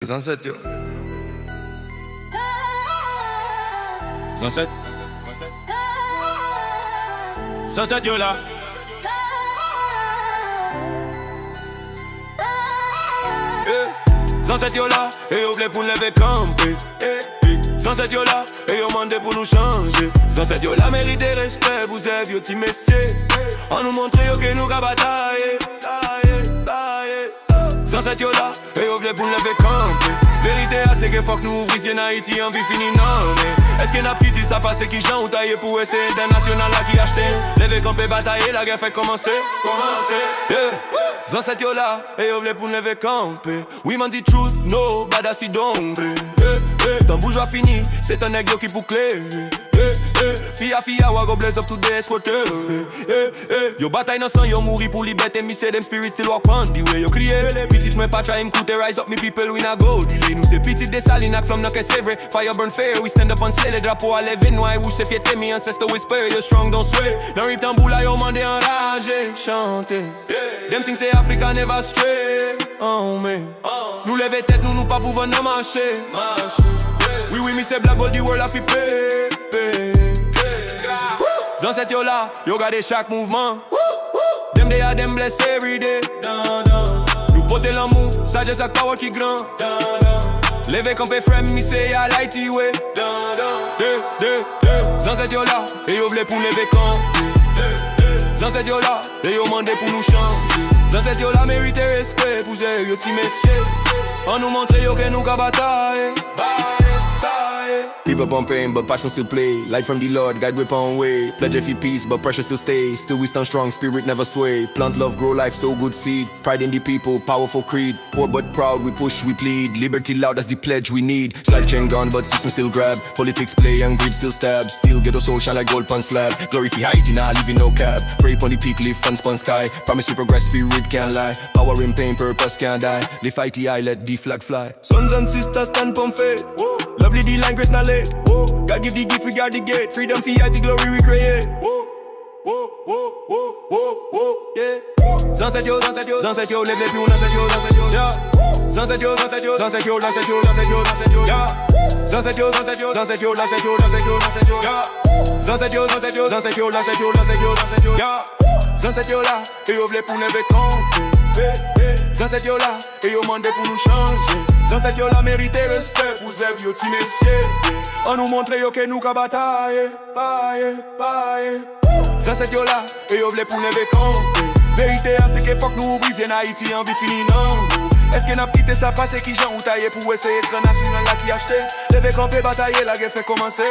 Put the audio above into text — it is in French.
Zanset yo. Zanset. Zanset yo là. Zanset yo là, et yo vle pou n'leve camper. Zanset yo là, et yo mande pour nous changer. Zanset yo là mérite respect, vous avez yo ti messieurs. On nous montre yo que nous ka bataille. Zanset yo là, et yo vle pou n'leve camper. Vérité c'est que faut que nous ouvrions en Haïti en vie fini non mais est-ce que n'a petit ça passe qui j'en ou taillé pour essayer international là qui achète. Lever camper batailler la guerre fait commencer. Zanset yo là, et yo vle pour lever camper. Oui man dit truth, no badass d'ombre. Ton bourgeois fini, c'est un nègre qui pour clair. Fia wago blaze up to the escorteur. Yo bataille dans sang, yo mouri pour liberté. Me say them spirits still walk on the way. Yo crié, petit moi pas try m'coute. Rise up me people, we not go delay. Nous c'est petit des salines, nak flamme, nak c'est vrai. Fire burn fair, we stand up on slay. Les drapeaux à lever, noir, wouche c'est fierté. Me ancestor whisper, yo strong, don't sway. Dans rip tamboula, yo mande enragé, chanter. Them sing say Africa never stray. Oh man, nous lever tête, nous pas pouvoir n'en marcher. Oui, me say black gold, the world a fi pay. Zanset yo là, yo gade chaque mouvement. Them day a them bless every day. Nous porter l'amour, sagesse ak power qui grand. Lever camper frère, me say a lighty way. Zanset yo là, et yo vle pour lever camp. Zanset yo là, et yo mande pour nous changer. Zanset yo là mérite respect, pour yo ti messieurs. On nous montre yo que nous ka bataille. People bumping, but passion still play. Light from the Lord, guide whip on way. Pledge if you peace, but pressure still stay. Still we stand strong, spirit never sway. Plant love, grow life, so good seed. Pride in the people, powerful creed. Poor but proud, we push, we plead. Liberty loud, that's the pledge we need. Life chain gone, but system still grab. Politics play and greed still stab. Still get our soul shine like gold pan slab. Glory for Haiti, nah leaving no cap. Pray upon the peak, live fun spun sky. Promise you progress, spirit can't lie. Power in pain, purpose can't die. Live ITI, let the flag fly. Sons and sisters stand pon faith. Lovely the line, grace not late. God give the gift, we guard the gate. Freedom for the glory we create. Yeah. Zanset yo, zanset yo, zanset yo, lève les pieds, zanset yo, zanset yo, yeah. Zanset yo, zanset yo, zanset yo, zanset yo, zanset yo, zanset yo, yeah. Zanset yo, zanset yo, zanset yo, zanset yo, zanset yo, zanset yo, yeah. Zanset yo, zanset yo, zanset yo, zanset yo, zanset yo, zanset yo, yeah. Zanset yo là, et yo vle pour lever camper. Zanset yo là, et yo mande pour nous changer. Zanset yo la mérite respect, vous avez yo ti messieurs. On nous montre yo que nous ka bataille. Zanset yo là, et yo vle pour lever camper. Vérité c'est que faut que nous ouvrions en Haïti en vie fini non. Est-ce que n'a quitté ça passe qui j'en ou taillé pour essayer international là qui acheter. Lever camper batailler la guerre fait commencer.